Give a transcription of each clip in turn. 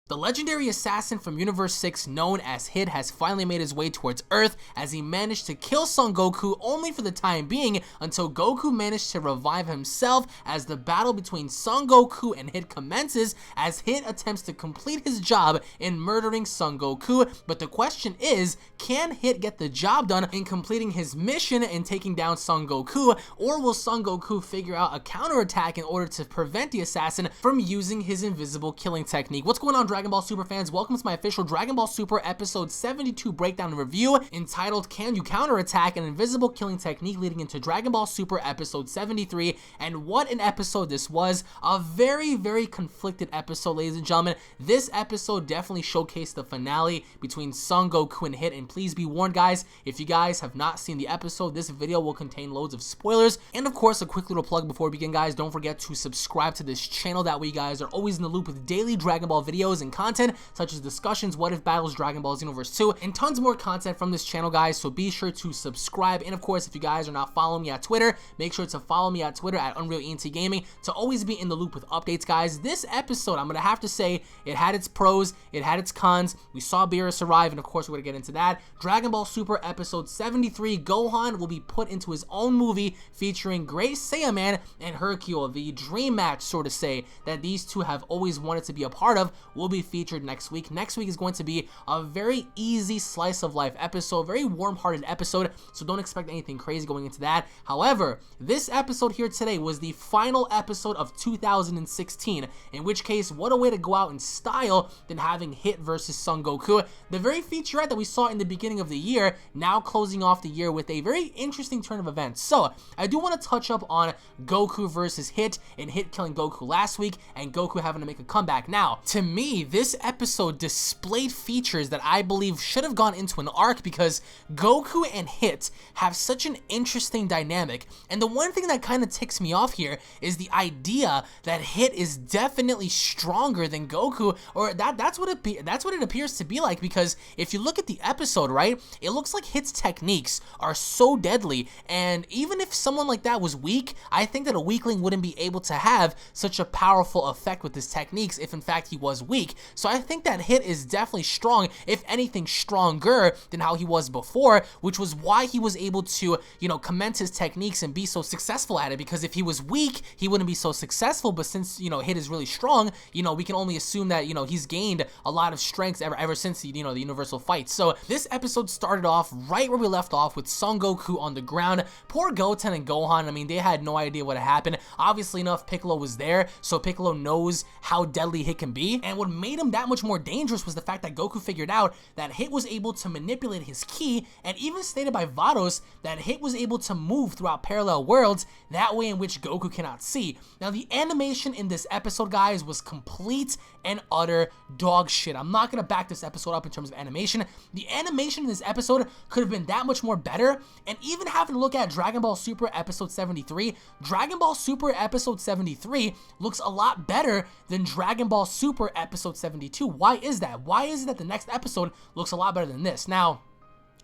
The legendary assassin from Universe 6 known as Hit has finally made his way towards Earth as he managed to kill Son Goku only for the time being until Goku managed to revive himself as the battle between Son Goku and Hit commences as Hit attempts to complete his job in murdering Son Goku. But the question is, can Hit get the job done in completing his mission and taking down Son Goku, or will Son Goku figure out a counterattack in order to prevent the assassin from using his invisible killing technique? What's going on, Dragon Ball Super fans? Welcome to my official Dragon Ball Super episode 72 breakdown and review entitled Can You Counterattack, an invisible killing technique leading into Dragon Ball Super episode 73. And what an episode this was. A very conflicted episode, ladies and gentlemen. This episode definitely showcased the finale between Son Goku and Hit, and please be warned, guys, if you guys have not seen the episode, this video will contain loads of spoilers. And of course, a quick little plug before we begin, guys, don't forget to subscribe to this channel. That way you guys are always in the loop with daily Dragon Ball videos and content such as discussions, what if battles, Dragon Ball Xenoverse 2, and tons more content from this channel, guys. So be sure to subscribe. And of course, if you guys are not following me at Twitter, make sure to follow me at Twitter at UnrealEntGaming to always be in the loop with updates, guys. This episode, I'm gonna have to say, it had its pros, it had its cons. We saw Beerus arrive, and of course we're gonna get into that. Dragon Ball Super episode 73, Gohan will be put into his own movie featuring Great Saiyaman and Hercule. The dream match, so to say, that these two have always wanted to be a part of will be featured next week. Next week is going to be a very easy slice of life episode, very warm-hearted episode, so don't expect anything crazy going into that. However, this episode here today was the final episode of 2016, in which case, what a way to go out in style than having Hit versus Son Goku. The very featurette that we saw in the beginning of the year, now closing off the year with a very interesting turn of events. So, I do want to touch up on Goku versus Hit, and Hit killing Goku last week, and Goku having to make a comeback. Now, to me, this episode displayed features that I believe should have gone into an arc, because Goku and Hit have such an interesting dynamic. And the one thing that kind of ticks me off here is the idea that Hit is definitely stronger than Goku, or that's what it appears to be like, because if you look at the episode, right, it looks like Hit's techniques are so deadly, and even if someone like that was weak, I think that a weakling wouldn't be able to have such a powerful effect with his techniques if in fact he was weak. So I think that Hit is definitely strong, if anything stronger than how he was before, which was why he was able to, you know, commence his techniques and be so successful at it, because if he was weak, he wouldn't be so successful. But since, you know, Hit is really strong, you know, we can only assume that, you know, he's gained a lot of strength ever since the, you know, the Universal fight. So this episode started off right where we left off with Son Goku on the ground. Poor Goten and Gohan, I mean, they had no idea what had happened. Obviously enough, Piccolo was there, so Piccolo knows how deadly Hit can be, and what made him that much more dangerous was the fact that Goku figured out that Hit was able to manipulate his ki, and even stated by Vados that Hit was able to move throughout parallel worlds, that way in which Goku cannot see. Now, the animation in this episode, guys, was complete and utter dog shit. I'm not gonna back this episode up in terms of animation. The animation in this episode could have been that much more better, and even having to look at Dragon Ball Super episode 73, Dragon Ball Super episode 73 looks a lot better than Dragon Ball Super episode 72. Why is that? Why is it that the next episode looks a lot better than this? Now,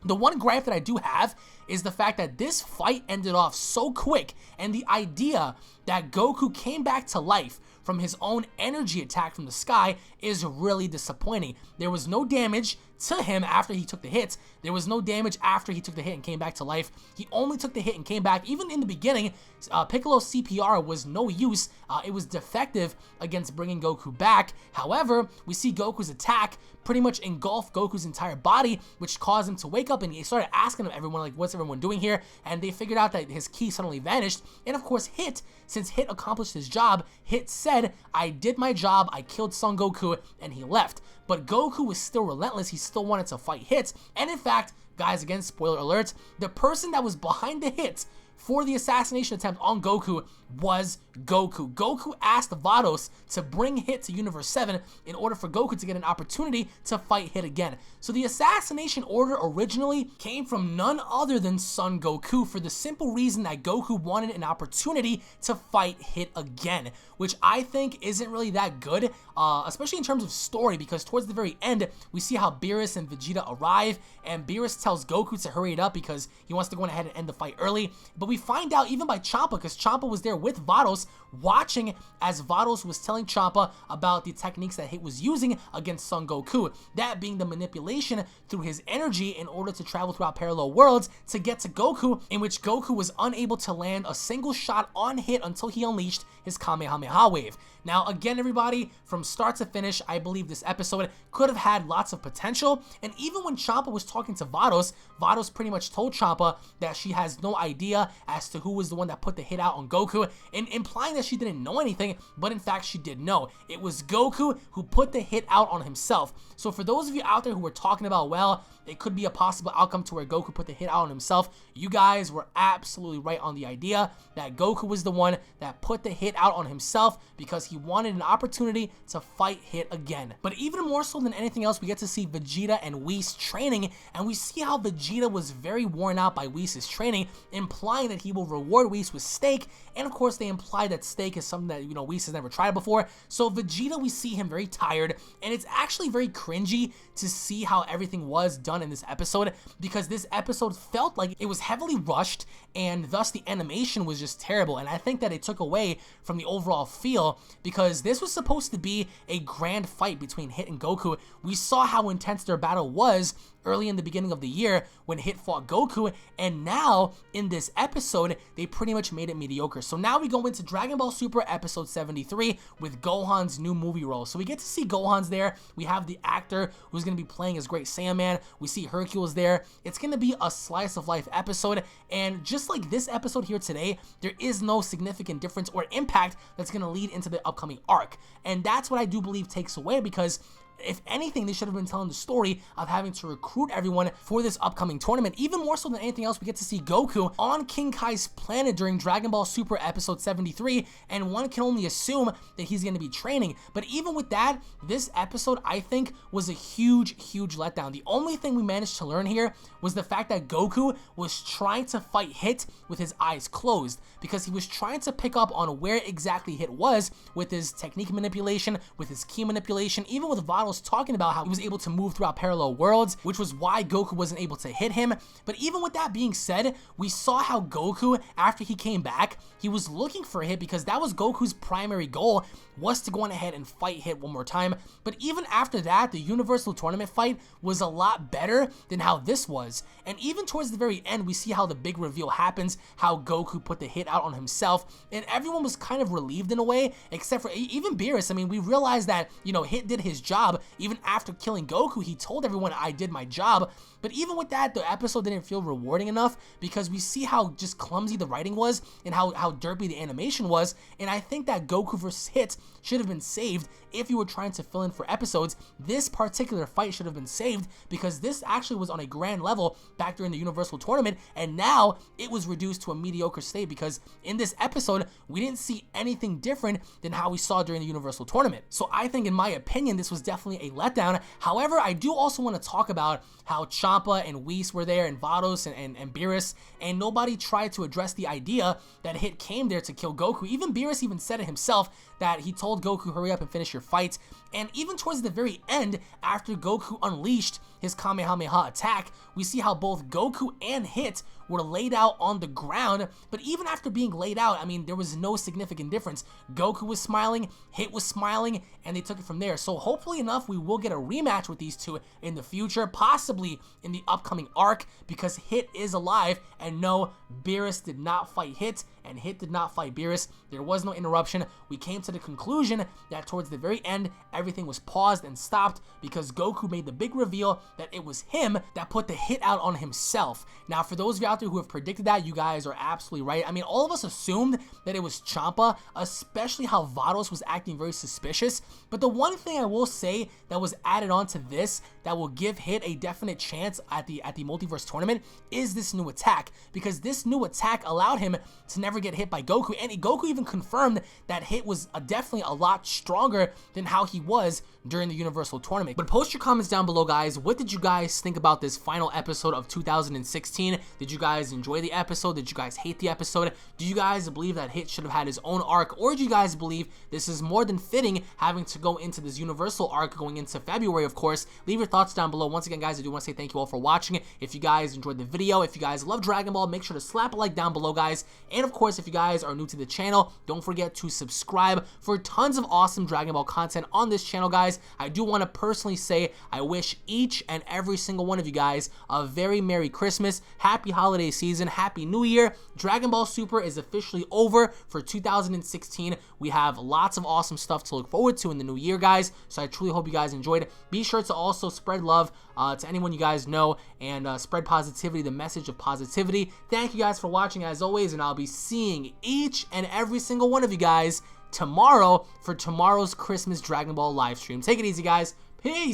the one gripe that I do have is the fact that this fight ended off so quick, and the idea that Goku came back to life from his own energy attack from the sky is really disappointing. There was no damage to him after he took the hits. There was no damage after he took the hit and came back to life. He only took the hit and came back. Even in the beginning, Piccolo's CPR was no use. It was defective against bringing Goku back. However, we see Goku's attack pretty much engulf Goku's entire body, which caused him to wake up, and he started asking everyone, like, what's everyone doing here? And they figured out that his ki suddenly vanished. And of course, Hit, since Hit accomplished his job, Hit said, I did my job, I killed Son Goku, and he left. But Goku was still relentless. He still wanted to fight Hit. And in fact, guys, again, spoiler alert, the person that was behind the hit for the assassination attempt on Goku was Goku. Goku asked Vados to bring Hit to Universe 7 in order for Goku to get an opportunity to fight Hit again. So the assassination order originally came from none other than Son Goku, for the simple reason that Goku wanted an opportunity to fight Hit again, which I think isn't really that good, especially in terms of story, because towards the very end, we see how Beerus and Vegeta arrive, and Beerus tells Goku to hurry it up because he wants to go ahead and end the fight early. But But we find out even by Champa, because Champa was there with Vados, watching as Vados was telling Champa about the techniques that Hit was using against Son Goku. That being the manipulation through his energy in order to travel throughout parallel worlds to get to Goku, in which Goku was unable to land a single shot on Hit until he unleashed his Kamehameha wave. Now, again, everybody, from start to finish, I believe this episode could have had lots of potential. And even when Champa was talking to Vados, Vados pretty much told Champa that she has no idea as to who was the one that put the hit out on Goku, and implying that she didn't know anything, but in fact, she did know. It was Goku who put the hit out on himself. So for those of you out there who were talking about, well, it could be a possible outcome to where Goku put the hit out on himself, you guys were absolutely right on the idea that Goku was the one that put the hit out on himself because he wanted an opportunity to fight Hit again. But even more so than anything else, we get to see Vegeta and Whis training, and we see how Vegeta was very worn out by Whis' training, implying that he will reward Whis with steak, and of course they imply that steak is something that, you know, Whis has never tried before. So Vegeta, we see him very tired, and it's actually very cringy to see how everything was done in this episode, because this episode felt like it was heavily rushed, and thus the animation was just terrible. And I think that it took away from the overall feel, because this was supposed to be a grand fight between Hit and Goku. We saw how intense their battle was early in the beginning of the year when Hit fought Goku, and now in this episode they pretty much made it mediocre. So now we go into Dragon Ball Super episode 73 with Gohan's new movie role. So we get to see Gohan's there. We have the actor who's going to be playing as Great Saiyaman. We see Hercules there. It's going to be a slice of life episode, and just like this episode here today, there is no significant difference or impact that's going to lead into the upcoming arc, and that's what I do believe takes away, because if anything, they should have been telling the story of having to recruit everyone for this upcoming tournament. Even more so than anything else, we get to see Goku on King Kai's planet during Dragon Ball Super episode 73, and one can only assume that he's going to be training. But even with that, this episode, I think, was a huge letdown. The only thing we managed to learn here was the fact that Goku was trying to fight Hit with his eyes closed, because he was trying to pick up on where exactly Hit was with his technique manipulation, with his ki manipulation, even with Vados talking about how he was able to move throughout parallel worlds, which was why Goku wasn't able to hit him. But even with that being said, we saw how Goku, after he came back, he was looking for Hit, because that was Goku's primary goal, was to go on ahead and fight Hit one more time. But even after that, the Universal Tournament fight was a lot better than how this was. And even towards the very end, we see how the big reveal happens, how Goku put the hit out on himself, and everyone was kind of relieved in a way, except for even Beerus. I mean, we realized that, you know, Hit did his job. Even after killing Goku, he told everyone, I did my job. But even with that, the episode didn't feel rewarding enough, because we see how just clumsy the writing was and how derpy the animation was. And I think that Goku vs. Hit should have been saved. If you were trying to fill in for episodes, this particular fight should have been saved, because this actually was on a grand level back during the Universal Tournament, and now it was reduced to a mediocre state, because in this episode, we didn't see anything different than how we saw during the Universal Tournament. So I think, in my opinion, this was definitely a letdown. However, I do also want to talk about how Champa and Whis were there, and Vados and Beerus, and nobody tried to address the idea that Hit came there to kill Goku. Even Beerus even said it himself, that he told Goku, hurry up and finish your fight. And even towards the very end, after Goku unleashed his Kamehameha attack, we see how both Goku and Hit were laid out on the ground. But even after being laid out, I mean, there was no significant difference. Goku was smiling, Hit was smiling, and they took it from there. So hopefully enough, we will get a rematch with these two in the future, possibly in the upcoming arc, because Hit is alive, and no, Beerus did not fight Hit, and Hit did not fight Beerus. There was no interruption. We came to the conclusion that towards the very end, everything was paused and stopped, because Goku made the big reveal that it was him that put the hit out on himself. Now, for those of you out there who have predicted that, you guys are absolutely right. I mean, all of us assumed that it was Champa, especially how Vados was acting very suspicious. But the one thing I will say that was added on to this that will give Hit a definite chance at the Multiverse tournament is this new attack, because this new attack allowed him to never get hit by Goku, and Goku even confirmed that Hit was definitely a lot stronger than how he was was during the Universal Tournament. But post your comments down below, guys. What did you guys think about this final episode of 2016? Did you guys enjoy the episode? Did you guys hate the episode? Do you guys believe that Hit should have had his own arc, or do you guys believe this is more than fitting having to go into this Universal arc going into February, of course? Leave your thoughts down below. Once again, guys, I do want to say thank you all for watching. If you guys enjoyed the video, if you guys love Dragon Ball, make sure to slap a like down below, guys. And of course, if you guys are new to the channel, don't forget to subscribe for tons of awesome Dragon Ball content on this channel, guys. I do want to personally say I wish each and every single one of you guys a very Merry Christmas, Happy Holiday Season, Happy New Year. Dragon Ball Super is officially over for 2016. We have lots of awesome stuff to look forward to in the new year, guys. So I truly hope you guys enjoyed it. Be sure to also spread love to anyone you guys know, and spread positivity, the message of positivity. Thank you guys for watching as always, and I'll be seeing each and every single one of you guys tomorrow for tomorrow's Christmas Dragon Ball live stream. Take it easy, guys. Peace.